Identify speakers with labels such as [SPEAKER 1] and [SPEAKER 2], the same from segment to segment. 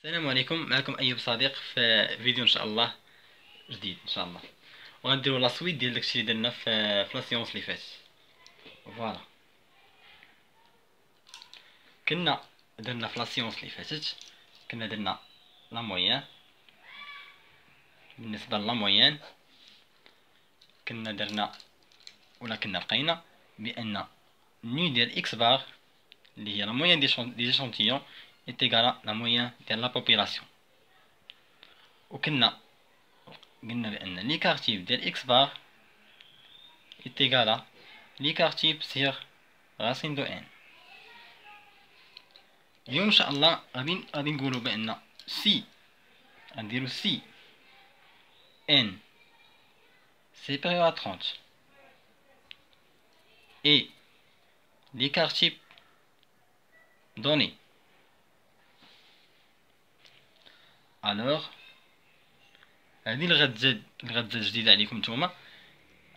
[SPEAKER 1] السلام عليكم. معكم ايوب صديق في فيديو ان شاء الله جديد ان شاء الله، وغنديروا لا سويت ديال داكشي اللي درنا في لا سيونس اللي فاتت. فوالا كنا درنا في لا سيونس اللي فاتت، كنا درنا لا مويان. بالنسبه لا مويان كنا درنا كنا لقينا بان ني ديال اكس بار اللي هي لا مويان دي échantillons est égale à la moyenne ديال لا population. وكنا قلنا بأن l'écart type ديال x bar est égal à l'écart type sur racine de n. اليوم إن شاء الله غادي نقولو بأن si غنديرو si n supérieur à 30 et l'écart type donné, alors هذه اللي غتزاد جديدة عليكم نتوما.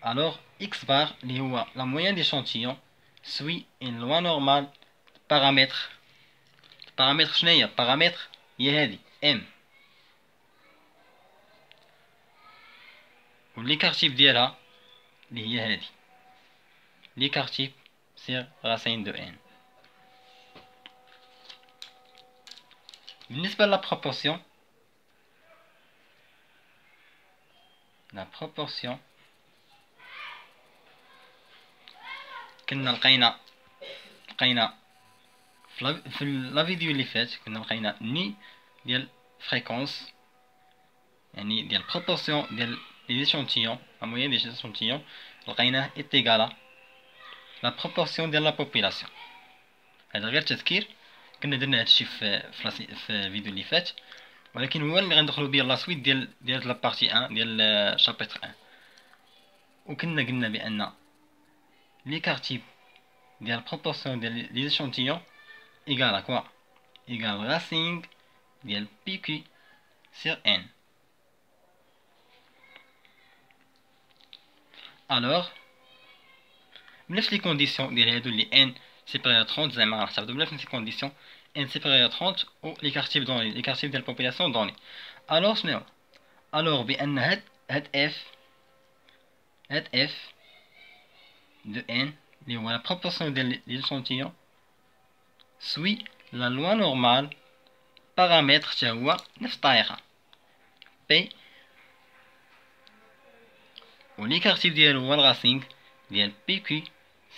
[SPEAKER 1] alors x bar اللي هو la moyenne d'échantillon suit une loi normale paramètre شنو هي paramètre؟ هي هذه m، و l'écart type ديالها اللي هي هذه l'écart type sur racine de n. بالنسبة لا proportion كنا لقينا في لا فيديو اللي فات كنا لقينا ني ديال فريكونس، يعني ديال بروبورسيون ديال لي échantillons لا مويان ديال لي échantillons لقيناه est égal à لا بروبورسيون ديال لا بوبولاسيون. هذا غير تذكير، كنا درنا هادشي في الفيديو اللي فات، ولكن هو اللي غندخلو بيه لا سويت ديال لا بارتي 1 ديال شابيتر 1. وكنا قلنا بان l'écart type ديال proportion ديال لي échantillons égal à quoi؟ égal racine ديال PQ sur n. alors بنفس لي كونديسيون ديال هادو اللي n supérieur à 30 زعما غنحتفظو بنفس لي كونديسيون n supérieur à 30 و l'écart type دوني l'écart type ديال population دوني. alors شنو؟ alors بان هاد f de n اللي هو la proportion ديال l'échantillon suit la loi normale paramètre حتى هو نفس الطريقة p، و l'écart type ديالو هو الغاسينغ ديال PQ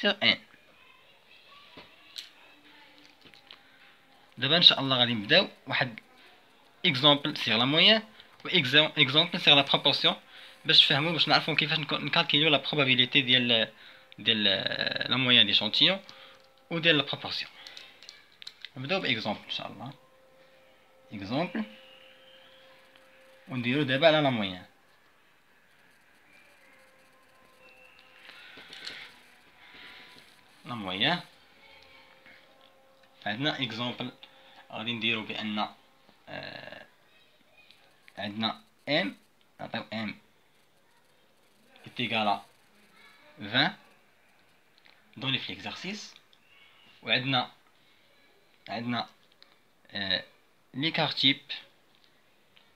[SPEAKER 1] sur n. دابا ان شاء الله غادي نبداو واحد اكزامبل سيغ لا مويان و اكزامبل سيغ لا بروبورسيون باش تفهموا، باش نعرفوا كيفاش نكالكيليو لا بروبابيليتي ديال لا مويان دي échantillon و ديال لا بروبورسيون. نبداو باكزامبل ان شاء الله، اكزامبل ونديرو دابا على لا مويان. لا مويان عندنا اكزامبل غادي نديرو بان عندنا m نعطيو m est égal à 20 دوني في l'exercice، و عندنا l'écart type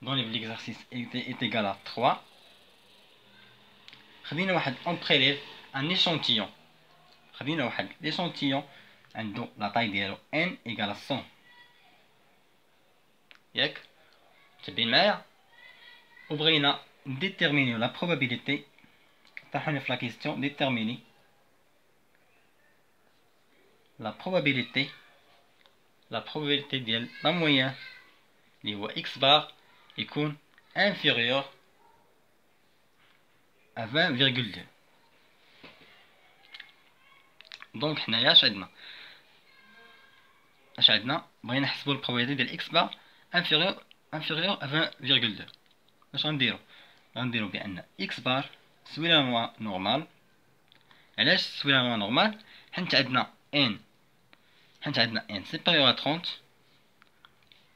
[SPEAKER 1] دوني في l'exercice est égal à 3. خدينا واحد on prélève un échantillon، خدينا واحد l'échantillon عنده لا طاي ديالو n égale à 100 ياك متبعين معايا، وبغينا نديتيرمينيو لا بروبابيليتي. طرحوني في لا كيستيون ديتيرميني لا بروبابيليتي ديال لا مويان اللي هو x بار يكون inférieur à 20,2. دونك حنايا اش عندنا بغينا نحسبو البروبابيليتي ديال x بار inférieur à 20,2. اش غنديرو بان x بار تسوي لا لوا نورمال. علاش تسوي لا لوا نورمال؟ حيت عندنا n supérieur à 30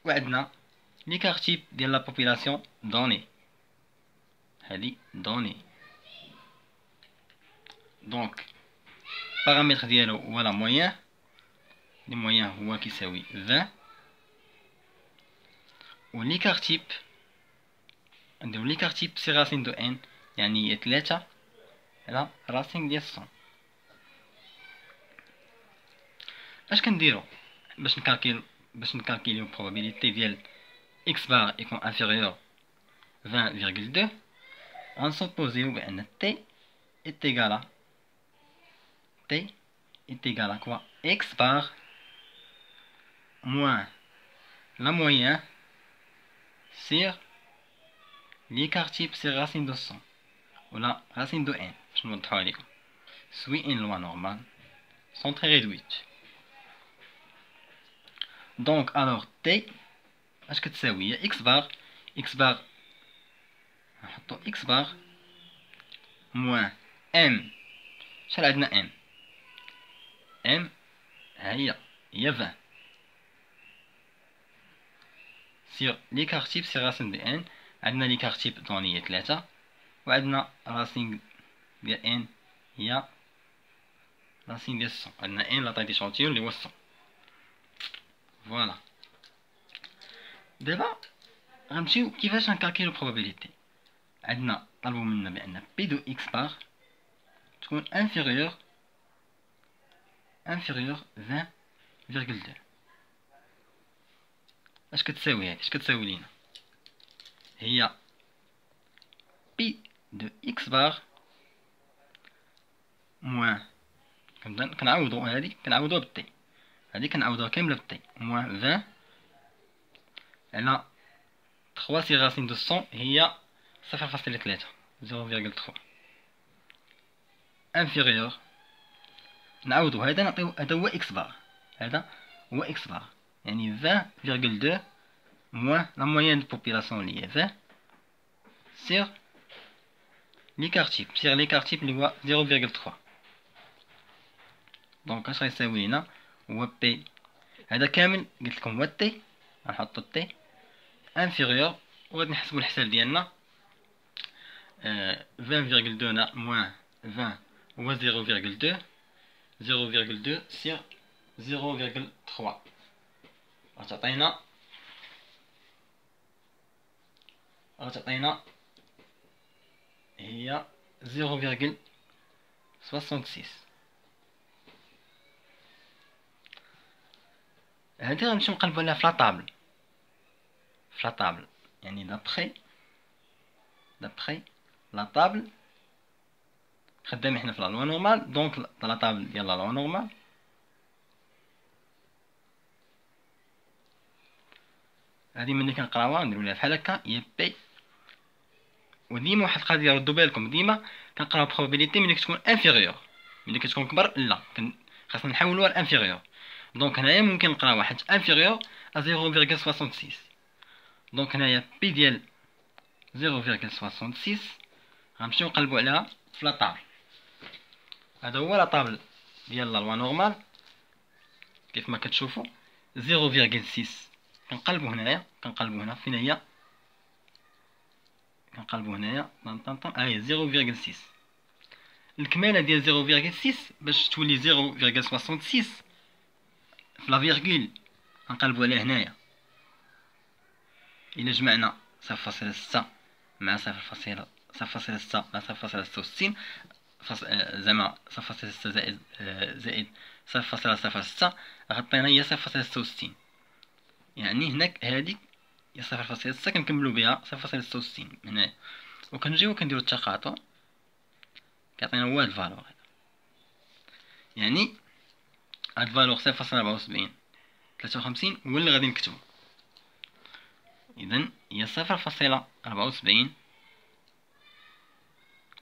[SPEAKER 1] و عندنا l'écart type ديال لا بوبولاسيون دوني، هادي دوني. دونك بارامتر ديالو هو لا مويان، لي مويان هو كيساوي 20، وليكار تيب نديرو ليكار تيب سي راسين دو ان، يعني 3 على راسين ديال 100. اش كنديرو باش نكالكيليو probabilité ديال x bar يكون inférieur 20,2، غنسوبوزيو بان t est égal à quoi x bar moins la moyenne sur l'écart type c'est racine de 100 ou la racine de n. Je vous montre لكم. Suit une loi normale sont très réduites. Donc alors t اش كتساوي هي x bar نحطو x bar moins m. شحال عندنا m هي 20 sur l'écart type c'est racine de n. عندنا l'écart type دوني هي 3 وعندنا racine ديال n هي racine ديال 100. عندنا n لا طاي ديشونتيون اللي هو 100. فوالا دابا غنمشيو كيفاش نكالكيلو probabilité. عندنا طلبوا منا بان p de x bar تكون inférieur 20,2. اش كتساوي هادي؟ اش كتساوي لينا؟ هي p de x bar موان كنعوضو هادي كنعوضوها بالتي، هادي كنعوضوها كامله بالتي موان 20 على 3 سي راسين دو 100 هي 0.3 0.3 انفيريور. نعوضو هذا نعطيو هذا هو اكس بار، هذا هو اكس بار يعني 20,2 موان لا مويان دو بوبيلاسيون اللي هي 20 سير ليكار تيب اللي هو 0.3. دونك اش غيساوي لنا هو بي هذا كامل قلت لكم هو تي، غنحطو تي انفيريور وغادي نحسبو الحساب ديالنا 20,2 موان 20 هو 0.2 سير 0.3 غتعطينا هي 0.66. هادي غنمشيو نقلبو عليها في لاطابل يعني دابخي لا طابل خدامين حنا في لا لوا نورمال. دونك لا طابل ديال لا لوا نورمال هادي ملي كنقراوها نديرو ليها بحال هكا هي بي. وديما واحد القضيه ردوا بالكم، ديما كنقراو probabilité ملي كتكون انفيريور، ملي كتكون كبر لا خاصنا نحولوها لانفيريور. دونك هنايا ممكن نقراو واحد انفيريور ا 0.66. دونك هنايا بي ديال 0.66 غنمشيو نقلبو عليها في لاطابل. هذا هو لاطابل ديال لا لوا نورمال كيف ما كتشوفوا 0.6. كنقلبو هنا فين هي؟ كنقلبو هنايا طن هي 0.6. الكماله ديال 0.6 باش تولي 0.66 في لا فيرغول غنقلبو عليها هنايا. الا جمعنا 0.6 مع 0.6 مع 0.66 زعما 0.6 زائد 0.06 غطينا هي 0.66. يعني هناك هذيك هي 0.6 كنكملو بها 0.66 هنا وكنجيو كنديرو التقاطع كيعطينا هو هاد الفالور هذا. يعني هاد الفالور 0.74 53 هو اللي غادي نكتبو. اذا هي 0.74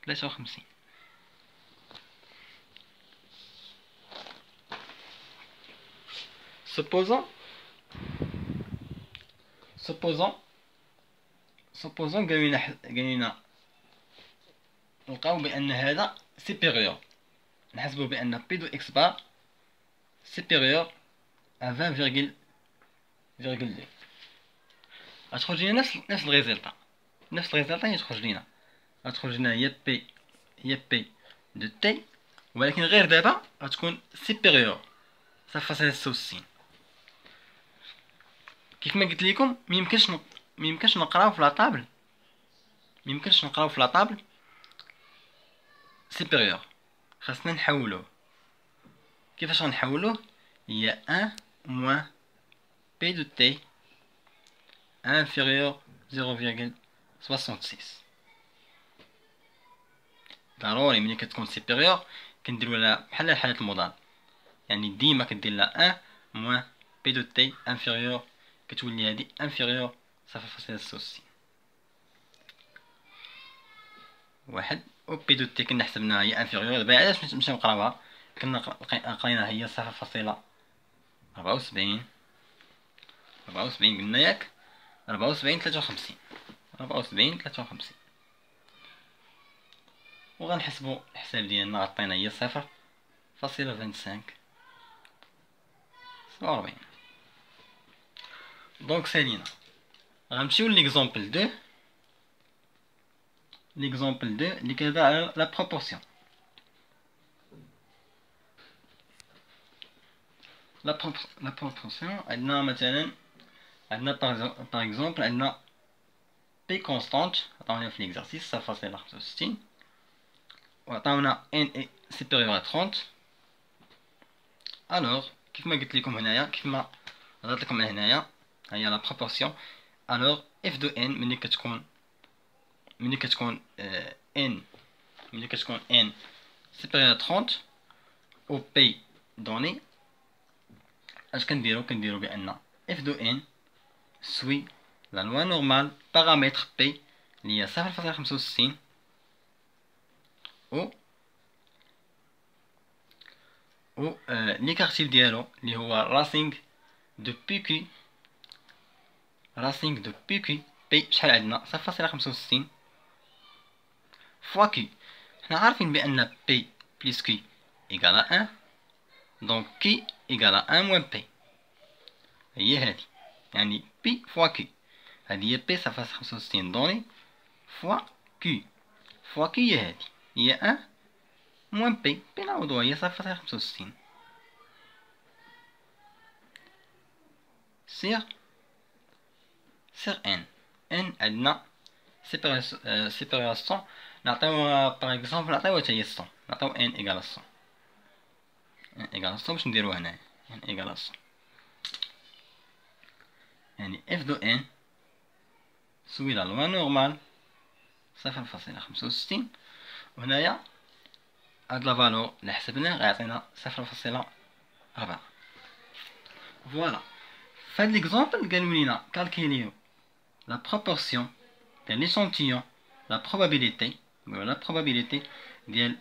[SPEAKER 1] 53. supposons قالينا نلقاو بان هذا سيبيريور، نحسبو بان بي دو اكس بار سيبيريور ا 20,2 غتخرج لينا نفس الريزلطه يتخرج لينا غتخرج لنا هي بي دو تي، ولكن غير دابا غتكون سيبيريور 0.66. كيف ما قلت لكم ميمكنش ميمكنش نقراو في لاطابل، ميمكنش نقراو في لاطابل سيبيريور، خاصنا نحولوه. كيفاش غنحولوه؟ هي 1 moins p de t inférieur 0,66. ضروري ملي كتكون سيبيريور كنديرو لها بحال الحالة المضاد، يعني ديما كدير لها 1 moins p de t inférieur، كتولي هادي inférieur 0,66. واحد و بي دو تي كنا حسبناها هي انفيريور. دابا علاش نمشيو نقراوها؟ كنا قريناها هي 0,74 قلنا ياك 74 53 53 وغنحسبو الحساب ديالنا عطينا هي 0,25 47. دونك سالينا غنمشيو ليكزومبل 2. L'exemple 2 اللي كيهضر على la proportion. La proportion عندنا مثلا عندنا par exemple عندنا P constante عطاونا في l'exercice 0,65 وعطاونا n est supérieur à 30. alors كيف ما قلت لكم هنايا، كيف ما هضرت لكم هنايا هي la proportion. alors f de n ملي كتكون n supérieur à 30 au p donné، اش كنديرو بان f de n suit la loi normale paramètre p اللي هي 0,65 و l'écartil ديالو اللي هو racing de pq p شحال عندنا 0,65 fois q. حنا عارفين بان p plus q égale à 1، donc q égale à 1 moins p. هي هادي يعني p fois q، هادي هي p 0,65 دوني fois q هي هادي هي 1 moins p نعوضوها هي 0,65 sur n عندنا supérieur à 100. نعطيو باغ اكزومبل نعطيو حتى هي 100، نعطيو n égale 100 باش نديرو هنا n égale 100. يعني f de n suit la loi normale 0,65 وهنايا هاد لا فالور اللي حسبناه غيعطينا 0,4. فوالا فهاد ليكزومبل قالوا لينا كالكيليو لا بروبورسيون ديال ليشانتيون، لا probabilité ديال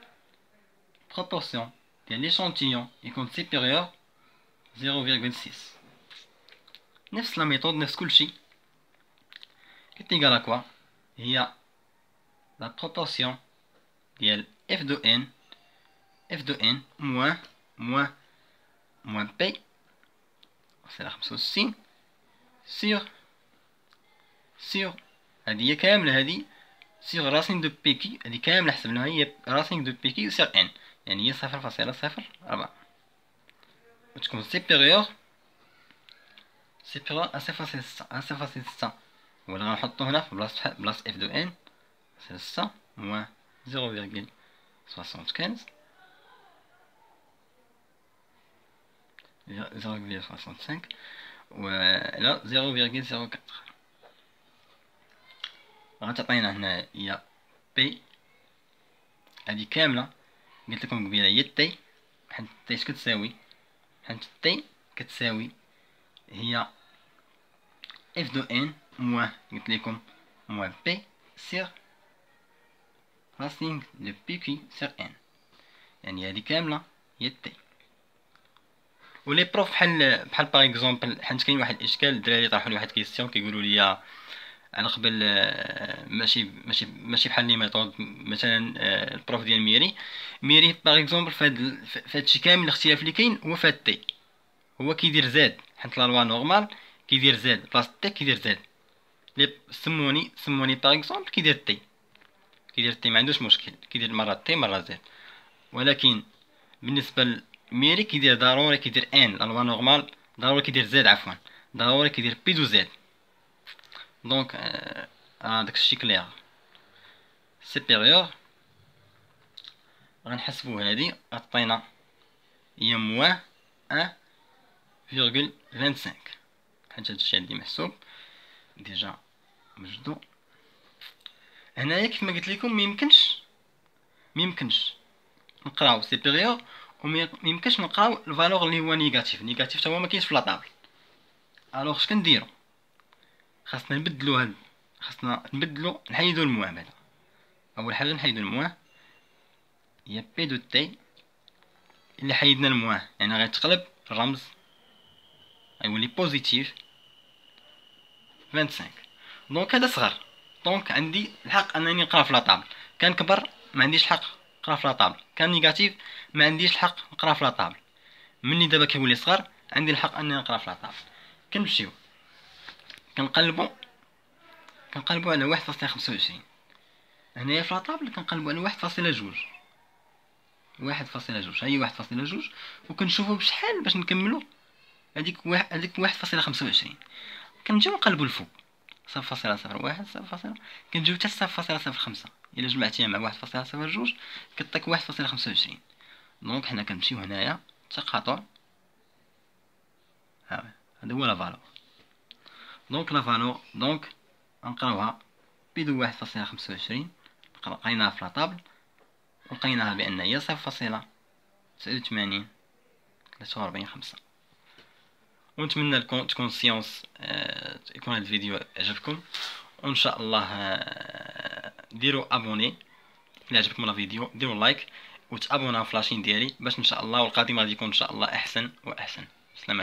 [SPEAKER 1] proportion ديال ليشانتيون يكون سيبيريور 0,6. نفس لا ميثود نفس كلشي كت إيكال كوا هي لا بروبورسيون ديال f de n moins p c'est la 65 sur هادي هي كاملة هادي sur racine de pq، هادي كاملة حسبناها هي racine de pq sur n، يعني هي 0,04 وتكون supérieur à 0,6 ولا غنحطو هنا في بلاصة f de n c'est 100 moins 0,75 ولا 0,04 غتعطينا هنا هي بي هادي كاملة قلت لكم قبيله هي تي، حيت تي اش كتساوي؟ حيت تي كتساوي هي اف دو ان موان قلت لكم موان بي سير راسين دو بي كي سير ان، يعني هادي كاملة هي تي. ولي بروف بحال باغ اكزومبل حيت كاين واحد الاشكال الدراري طرحوا لي واحد كيسيون كيقولوا لي على قبل ماشي بحال لي ميثود مثلا البروف ديال ميري باغ اكزومبل فهادشي كامل الاختلاف اللي كاين هو فهاد تي، هو كيدير زاد حيت لا لوا نورمال كيدير زاد بلاصه تي كيدير زاد. لي سموني باغ اكزومبل كيدير تي ما عندوش مشكل، كيدير مره تي مره زاد. ولكن بالنسبه لميري كيدير ضروري ان لا لوا نورمال ضروري كيدير زاد، عفوا ضروري كيدير بي دو زاد. دونك داكشي كلير. سيبيريور غنحسبو هادي عطينا هي موان 1,25 حيت هادشي عندي محسوب ديجا وجدو. هنايا كيف ما قلت لكم ميمكنش نقراو سيبيريور وميمكنش نقراو الفالور اللي هو نيجاتيف حتى هو ما كاينش في لاطابل. الوغ اش كنديرو؟ خاصنا نبدلو نحيدو الموان. بعدا اول حاجه نحيدو الموان هي بي دو تي. الا حيدنا الموان يعني غيتقلب الرمز غيولي بوزيتيف 25. دونك هذا صغر، دونك عندي الحق انني نقرا في لاطابل. كان كبر ما عنديش الحق نقرا في لاطابل، كان نيجاتيف ما عنديش الحق نقرا في لاطابل. مني دابا كيولي صغر عندي الحق انني نقرا في لاطابل. كنمشيو كنقلبو على 1.25. هنايا في لاطابل كنقلبو على 1.2. ها هي 1.2 وكنشوفو بشحال باش نكملو هذيك 1.25. كنجيو نقلبو الفوق 0.01 كنجيو حتى 0.05. الا جمعتيها مع 1.02 كتعطيك 1.25. دونك حنا كنمشيو هنايا تقاطع. هذا هو لا فالور. دونك لا فالور غنقراوها بدو 1.25. لقيناها في لاطابل ولقيناها بان هي 0.89 43.5. ونتمنى لكم تكون السيونس يكون هذا الفيديو عجبكم، وان شاء الله ديروا ابوني الا عجبكم الفيديو، ديروا لايك وتابوناو في لاشين ديالي باش ان شاء الله والقادم غادي يكون ان شاء الله احسن واحسن.